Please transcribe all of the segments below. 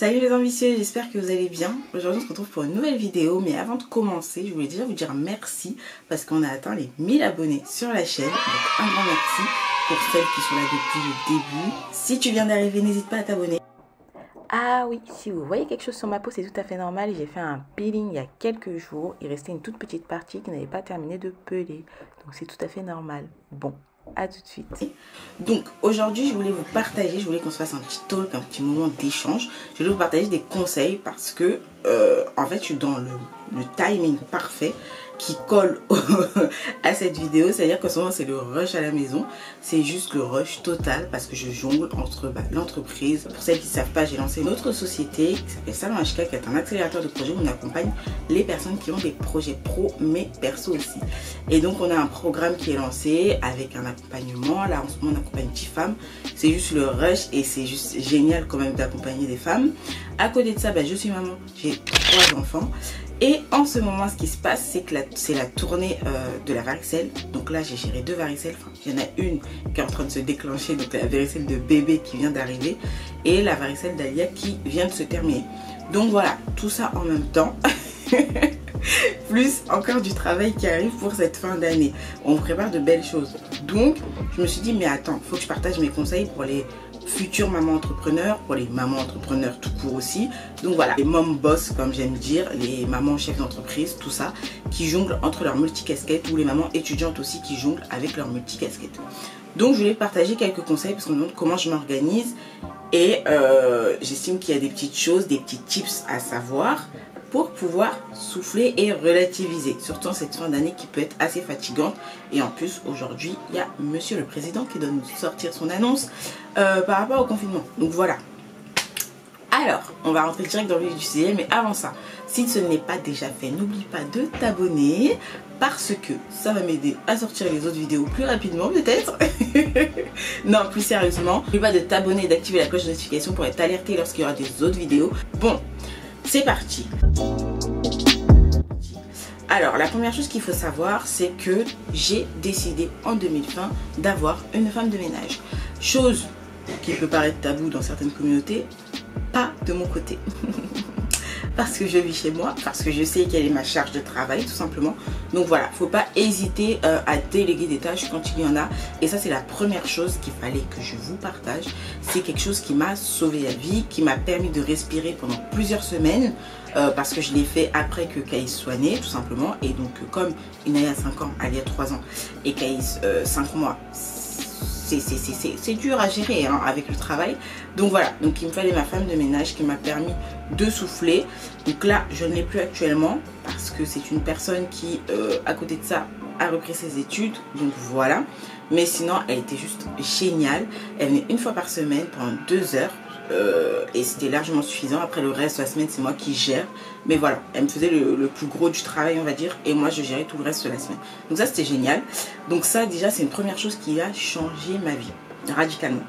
Salut les ambitieux, j'espère que vous allez bien. Aujourd'hui on se retrouve pour une nouvelle vidéo, mais avant de commencer, je voulais déjà vous dire merci parce qu'on a atteint les 1000 abonnés sur la chaîne. Donc un grand merci pour celles qui sont là depuis le début. Si tu viens d'arriver, n'hésite pas à t'abonner. Ah oui, si vous voyez quelque chose sur ma peau, c'est tout à fait normal. J'ai fait un peeling il y a quelques jours. Il restait une toute petite partie qui n'avait pas terminé de peler. Donc c'est tout à fait normal. Bon, à tout de suite. Donc aujourd'hui, je voulais vous partager, je voulais qu'on se fasse un petit talk, un petit moment d'échange. Je voulais vous partager des conseils parce que en fait, je suis dans le timing parfait qui colle à cette vidéo. C'est-à-dire qu'en ce moment, c'est le rush à la maison. C'est juste le rush total parce que je jongle entre l'entreprise. Pour celles qui ne savent pas, j'ai lancé une autre société qui s'appelle Salon HK, qui est un accélérateur de projets où on accompagne les personnes qui ont des projets pro, mais perso aussi. Et donc, on a un programme qui est lancé avec un accompagnement. Là, en ce moment, on accompagne 10 femmes. C'est juste le rush et c'est juste génial quand même d'accompagner des femmes. À côté de ça, je suis maman. J'ai 3 enfants. Et en ce moment, ce qui se passe, c'est que c'est la tournée de la varicelle. Donc là, j'ai géré 2 varicelles. Enfin, il y en a une qui est en train de se déclencher. Donc la varicelle de bébé qui vient d'arriver. Et la varicelle d'Alia qui vient de se terminer. Donc voilà, tout ça en même temps. Plus encore du travail qui arrive pour cette fin d'année. On prépare de belles choses. Donc, je me suis dit, mais attends, il faut que je partage mes conseils pour les futures mamans entrepreneurs, pour les mamans entrepreneurs tout court aussi. Donc voilà, les mom boss comme j'aime dire, les mamans chefs d'entreprise, tout ça, qui jonglent entre leurs multicasquettes, ou les mamans étudiantes aussi qui jonglent avec leurs multicasquettes. Donc je voulais partager quelques conseils parce qu'on me demande comment je m'organise et j'estime qu'il y a des petites choses, des petits tips à savoir pour pouvoir souffler et relativiser, surtout en cette fin d'année qui peut être assez fatigante. Et en plus, aujourd'hui, il y a Monsieur le Président qui doit nous sortir son annonce par rapport au confinement. Donc voilà. Alors, on va rentrer direct dans le vif du sujet, mais avant ça, si ce n'est pas déjà fait, n'oublie pas de t'abonner parce que ça va m'aider à sortir les autres vidéos plus rapidement peut-être. Non, plus sérieusement, n'oublie pas de t'abonner et d'activer la cloche de notification pour être alerté lorsqu'il y aura des autres vidéos. Bon, c'est parti. Alors, la première chose qu'il faut savoir, c'est que j'ai décidé en 2020 d'avoir une femme de ménage. Chose qui peut paraître tabou dans certaines communautés, pas de mon côté. Parce que je vis chez moi, parce que je sais quelle est ma charge de travail tout simplement. Donc voilà, faut pas hésiter à déléguer des tâches quand il y en a. Et ça c'est la première chose qu'il fallait que je vous partage. C'est quelque chose qui m'a sauvé la vie, qui m'a permis de respirer pendant plusieurs semaines. Parce que je l'ai fait après que Caïs soit né tout simplement. Et donc comme Inaya a 5 ans, Ali a 3 ans et Caïs 5 mois, c'est dur à gérer hein, avec le travail. Donc voilà, donc il me fallait ma femme de ménage qui m'a permis de souffler. Donc là, je ne l'ai plus actuellement parce que c'est une personne qui, à côté de ça, a repris ses études. Donc voilà. Mais sinon, elle était juste géniale. Elle venait une fois par semaine pendant 2 heures. Et c'était largement suffisant. Après le reste de la semaine, c'est moi qui gère. Mais voilà, elle me faisait le plus gros du travail, on va dire. Et moi, je gérais tout le reste de la semaine. Donc ça, c'était génial. Donc ça, déjà, c'est une première chose qui a changé ma vie, radicalement.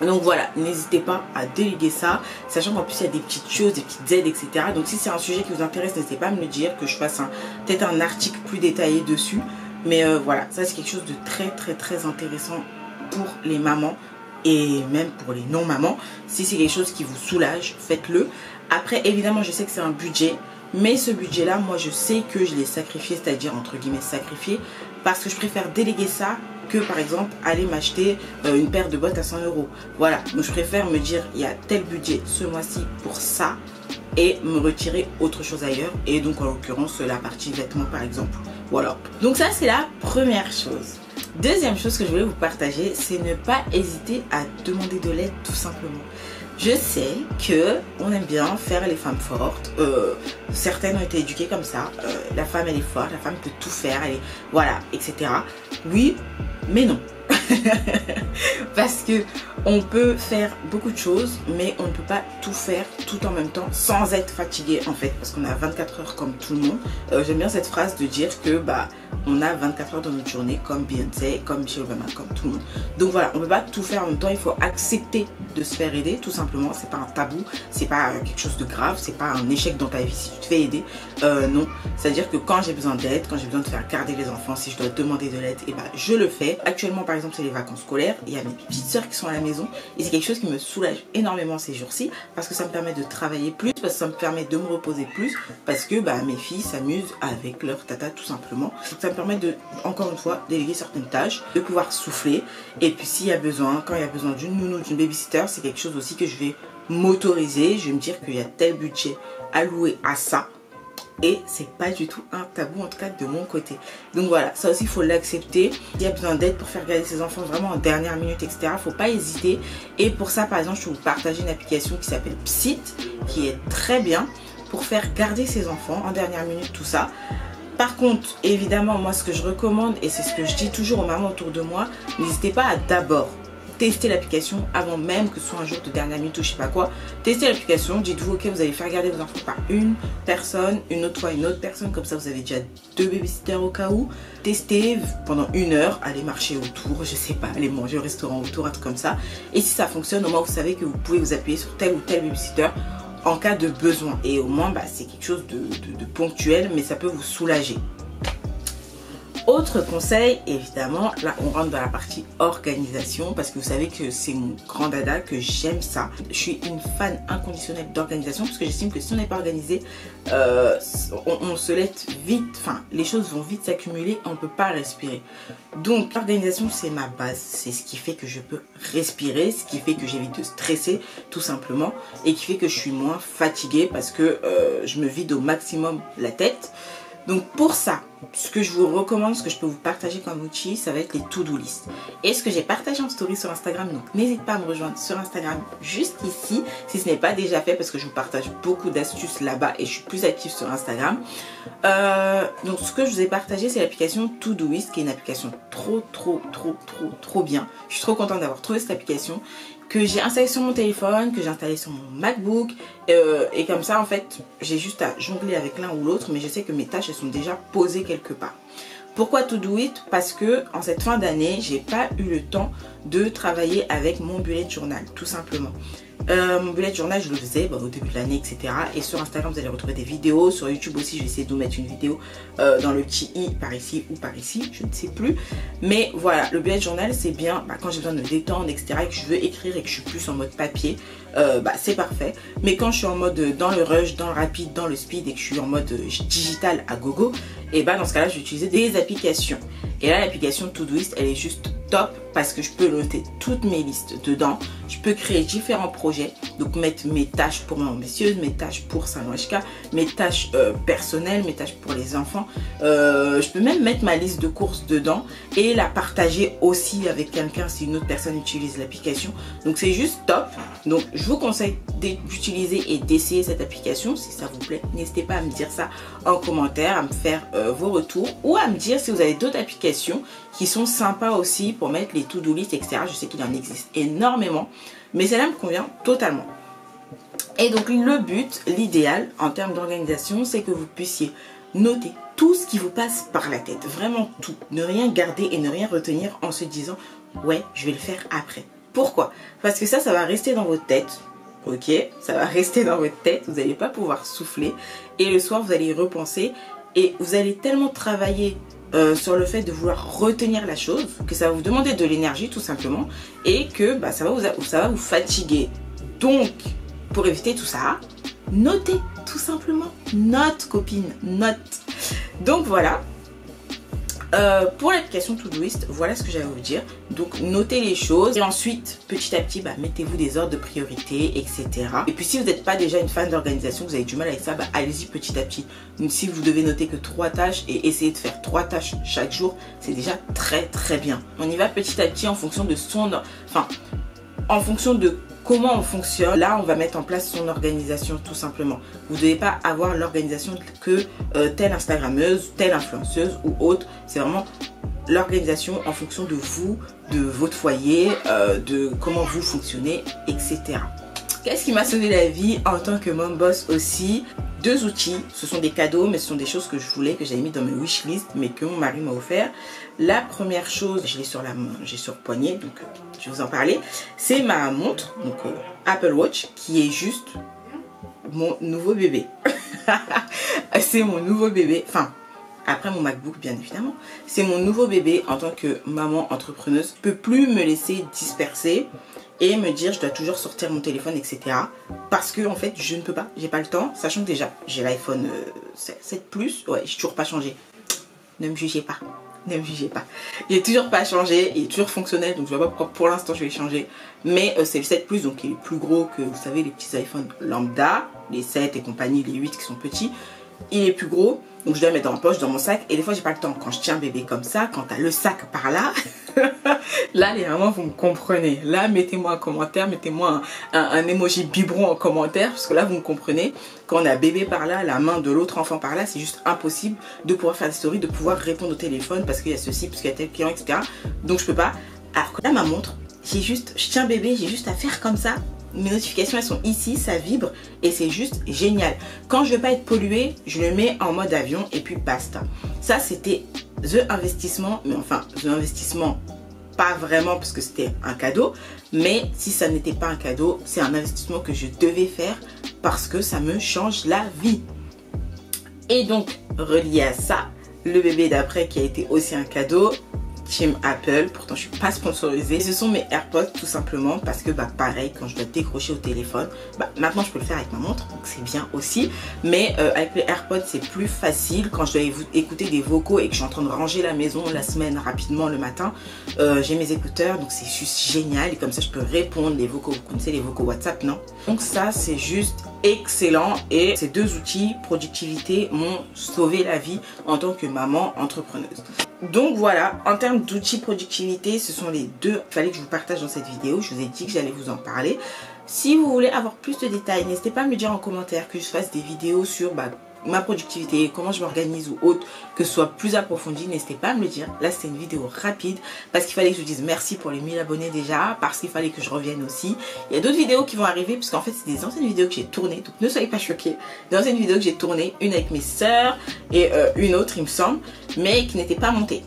Donc voilà, n'hésitez pas à déléguer ça. Sachant qu'en plus, il y a des petites choses, des petites aides, etc. Donc si c'est un sujet qui vous intéresse, n'hésitez pas à me le dire. Que je fasse peut-être un article plus détaillé dessus. Mais voilà, ça, c'est quelque chose de très, très, très intéressant pour les mamans. Et même pour les non-mamans, si c'est quelque chose qui vous soulage, faites-le. Après, évidemment, je sais que c'est un budget, mais ce budget-là, moi, je sais que je l'ai sacrifié, c'est-à-dire, entre guillemets, sacrifié, parce que je préfère déléguer ça que, par exemple, aller m'acheter une paire de bottes à 100 €. Voilà, donc je préfère me dire, il y a tel budget ce mois-ci pour ça, et me retirer autre chose ailleurs, et donc, en l'occurrence, la partie vêtements, par exemple. Voilà, donc ça, c'est la première chose. Deuxième chose que je voulais vous partager, c'est ne pas hésiter à demander de l'aide tout simplement. Je sais que on aime bien faire les femmes fortes. Certaines ont été éduquées comme ça. La femme elle est forte, la femme peut tout faire, elle est, voilà, etc. Oui, mais non. Parce que on peut faire beaucoup de choses, mais on ne peut pas tout faire tout en même temps sans être fatigué en fait, parce qu'on a 24 heures comme tout le monde. J'aime bien cette phrase de dire que on a 24 heures dans notre journée comme Beyoncé, comme Michelle Obama, comme tout le monde. Donc voilà, on ne peut pas tout faire en même temps, il faut accepter de se faire aider tout simplement. C'est pas un tabou, c'est pas quelque chose de grave, c'est pas un échec dans ta vie si tu te fais aider. Non, c'est à dire que quand j'ai besoin d'aide, quand j'ai besoin de faire garder les enfants, si je dois demander de l'aide, et je le fais. Actuellement par exemple c'est les vacances scolaires, il y a mes petites soeurs qui sont à la maison. maison et c'est quelque chose qui me soulage énormément ces jours-ci parce que ça me permet de travailler plus, parce que ça me permet de me reposer plus, parce que mes filles s'amusent avec leur tata tout simplement. Donc ça me permet de, encore une fois, déléguer certaines tâches, de pouvoir souffler, et puis s'il y a besoin, quand il y a besoin d'une nounou, d'une babysitter, c'est quelque chose aussi que je vais m'autoriser, je vais me dire qu'il y a tel budget alloué à ça. Et c'est pas du tout un tabou, en tout cas de mon côté. Donc voilà, ça aussi il faut l'accepter. Il y a besoin d'aide pour faire garder ses enfants vraiment en dernière minute, etc. Faut pas hésiter. Et pour ça, par exemple, je vais vous partager une application qui s'appelle Psyt, qui est très bien pour faire garder ses enfants en dernière minute, tout ça. Par contre, évidemment, moi ce que je recommande, et c'est ce que je dis toujours aux mamans autour de moi, n'hésitez pas à d'abord tester l'application avant même que ce soit un jour de dernière minute ou je sais pas quoi. Testez l'application, dites-vous ok, vous allez faire garder vos enfants par une personne, une autre fois une autre personne, comme ça vous avez déjà 2 babysitters au cas où. Testez pendant 1 heure, allez marcher autour, je sais pas, allez manger au restaurant autour, un truc comme ça. Et si ça fonctionne, au moins vous savez que vous pouvez vous appuyer sur tel ou tel babysitter en cas de besoin. Et au moins c'est quelque chose de ponctuel, mais ça peut vous soulager. Autre conseil, évidemment, là on rentre dans la partie organisation parce que vous savez que c'est mon grand dada, que j'aime ça. Je suis une fan inconditionnelle d'organisation parce que j'estime que si on n'est pas organisé, on se laisse vite, enfin les choses vont vite s'accumuler et on ne peut pas respirer. Donc l'organisation c'est ma base, c'est ce qui fait que je peux respirer, ce qui fait que j'évite de stresser tout simplement et qui fait que je suis moins fatiguée parce que je me vide au maximum la tête. Donc pour ça, ce que je vous recommande, ce que je peux vous partager comme outil, ça va être les to-do list. Et ce que j'ai partagé en story sur Instagram, donc n'hésite pas à me rejoindre sur Instagram juste ici, si ce n'est pas déjà fait, parce que je vous partage beaucoup d'astuces là-bas et je suis plus active sur Instagram. Donc ce que je vous ai partagé, c'est l'application Todoist, qui est une application trop bien. Je suis trop contente d'avoir trouvé cette application, que j'ai installé sur mon téléphone, que j'ai installé sur mon MacBook, et comme ça en fait j'ai juste à jongler avec l'un ou l'autre, mais je sais que mes tâches elles sont déjà posées quelque part. Pourquoi Todoist? Parce que en cette fin d'année j'ai pas eu le temps de travailler avec mon bullet journal, tout simplement. Mon bullet journal je le faisais au début de l'année, etc. Et sur Instagram vous allez retrouver des vidéos, sur YouTube aussi je vais essayer de vous mettre une vidéo dans le petit i par ici ou par ici, je ne sais plus. Mais voilà, le bullet journal c'est bien quand j'ai besoin de me détendre, etc. et que je veux écrire et que je suis plus en mode papier, c'est parfait. Mais quand je suis en mode dans le rush, dans le rapide, dans le speed et que je suis en mode digital à gogo, et dans ce cas là je vais utiliser des applications. Et là l'application Todoist elle est juste top parce que je peux noter toutes mes listes dedans, je peux créer différents projets, donc mettre mes tâches pour ma ambitieuse, mes tâches pour Saint-Noël, mes tâches personnelles, mes tâches pour les enfants, je peux même mettre ma liste de courses dedans et la partager aussi avec quelqu'un si une autre personne utilise l'application. Donc c'est juste top. Donc je vous conseille d'utiliser et d'essayer cette application si ça vous plaît. N'hésitez pas à me dire ça en commentaire, à me faire vos retours ou à me dire si vous avez d'autres applications qui sont sympas aussi pour mettre les to-do list, etc. Je sais qu'il en existe énormément, mais celle-là me convient totalement. Et donc le but, l'idéal en termes d'organisation, c'est que vous puissiez noter tout ce qui vous passe par la tête, vraiment tout. Ne rien garder et ne rien retenir en se disant ouais, je vais le faire après. Pourquoi? Parce que ça va rester dans votre tête. Ok, ça va rester dans votre tête, vous n'allez pas pouvoir souffler et le soir vous allez y repenser et vous allez tellement travailler sur le fait de vouloir retenir la chose que ça va vous demander de l'énergie tout simplement et que ça va vous fatiguer. Donc pour éviter tout ça, notez tout simplement, note copine, note. Donc voilà. Pour l'application Todoist, voilà ce que j'avais à vous dire. Donc notez les choses et ensuite petit à petit mettez-vous des ordres de priorité, etc. Et puis si vous n'êtes pas déjà une fan d'organisation, vous avez du mal avec ça, allez-y petit à petit. Donc si vous devez noter que 3 tâches et essayer de faire 3 tâches chaque jour, c'est déjà très bien. On y va petit à petit en fonction de en fonction de comment on fonctionne. Là on va mettre en place son organisation tout simplement. Vous ne devez pas avoir l'organisation que telle Instagrammeuse, telle influenceuse ou autre. C'est vraiment l'organisation en fonction de vous, de votre foyer, de comment vous fonctionnez, etc. Qu'est-ce qui m'a sauvé la vie en tant que mom boss aussi? 2 outils, ce sont des cadeaux mais ce sont des choses que je voulais, que j'avais mis dans mes wishlist mais que mon mari m'a offert. La première chose, je l'ai sur la main, j'ai sur le poignet, donc je vais vous en parler. C'est ma montre, donc Apple Watch, qui est juste mon nouveau bébé. C'est mon nouveau bébé, enfin après mon MacBook bien évidemment. C'est mon nouveau bébé en tant que maman entrepreneuse. Je ne peux plus me laisser disperser. et me dire je dois toujours sortir mon téléphone, etc. Parce que en fait je ne peux pas, j'ai pas le temps, sachant que déjà j'ai l'iPhone 7 Plus, ouais, j'ai toujours pas changé. Ne me jugez pas, ne me jugez pas. J'ai toujours pas changé, il est toujours fonctionnel, donc je vois pas pourquoi pour l'instant je vais changer. Mais c'est le 7 Plus, donc il est plus gros que, vous savez, les petits iPhones lambda, les 7 et compagnie, les 8 qui sont petits. Il est plus gros, donc je dois le mettre dans ma poche, dans mon sac. Et des fois j'ai pas le temps. Quand je tiens un bébé comme ça, quand t'as le sac par là, là les mamans vous me comprenez. Là mettez-moi un commentaire, mettez-moi un emoji biberon en commentaire, parce que là vous me comprenez. Quand on a bébé par là, la main de l'autre enfant par là, c'est juste impossible de pouvoir faire des stories, de pouvoir répondre au téléphone parce qu'il y a ceci, parce qu'il y a tel client, etc. Donc je peux pas. Alors que là ma montre, je tiens bébé, j'ai juste à faire comme ça. Mes notifications elles sont ici, ça vibre et c'est juste génial. Quand je veux pas être polluée, je le mets en mode avion et puis basta. Ça c'était the investissement, mais enfin the investissement pas vraiment parce que c'était un cadeau, mais si ça n'était pas un cadeau, c'est un investissement que je devais faire parce que ça me change la vie. Et donc relié à ça, le bébé d'après qui a été aussi un cadeau, Team Apple, pourtant je suis pas sponsorisée. Ce sont mes AirPods tout simplement parce que pareil, quand je dois décrocher au téléphone, maintenant je peux le faire avec ma montre, donc c'est bien aussi. Mais avec les AirPods c'est plus facile quand je dois écouter des vocaux et que je suis en train de ranger la maison la semaine rapidement le matin. J'ai mes écouteurs, donc c'est juste génial et comme ça je peux répondre les vocaux. Vous connaissez les vocaux WhatsApp, non? Donc ça c'est juste excellent et ces deux outils productivité m'ont sauvé la vie en tant que maman entrepreneuse. Donc voilà, en termes d'outils productivité, ce sont les deux qu'il fallait que je vous partage dans cette vidéo. Je vous ai dit que j'allais vous en parler. Si vous voulez avoir plus de détails, n'hésitez pas à me dire en commentaire que je fasse des vidéos sur ma productivité, comment je m'organise ou autre, que ce soit plus approfondi, n'hésitez pas à me le dire. Là c'était une vidéo rapide parce qu'il fallait que je vous dise merci pour les 1000 abonnés déjà, parce qu'il fallait que je revienne aussi. Il y a d'autres vidéos qui vont arriver parce qu'en fait c'est des anciennes vidéos que j'ai tournées, donc ne soyez pas choqués. Des anciennes vidéos que j'ai tournées, une avec mes sœurs et une autre il me semble, mais qui n'était pas montée.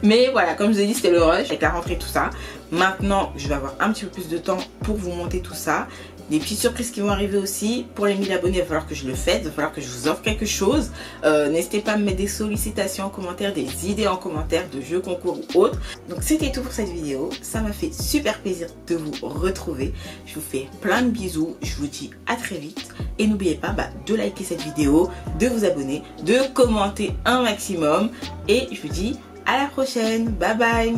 Mais voilà, comme je vous ai dit c'était le rush avec la rentrée tout ça. Maintenant je vais avoir un petit peu plus de temps pour vous monter tout ça. Des petites surprises qui vont arriver aussi. Pour les 1000 abonnés, il va falloir que je le fasse. Il va falloir que je vous offre quelque chose. N'hésitez pas à me mettre des sollicitations en commentaire, des idées en commentaire de jeux, concours ou autres. Donc c'était tout pour cette vidéo. Ça m'a fait super plaisir de vous retrouver. Je vous fais plein de bisous. Je vous dis à très vite. Et n'oubliez pas de liker cette vidéo, de vous abonner, de commenter un maximum. Et je vous dis à la prochaine. Bye bye.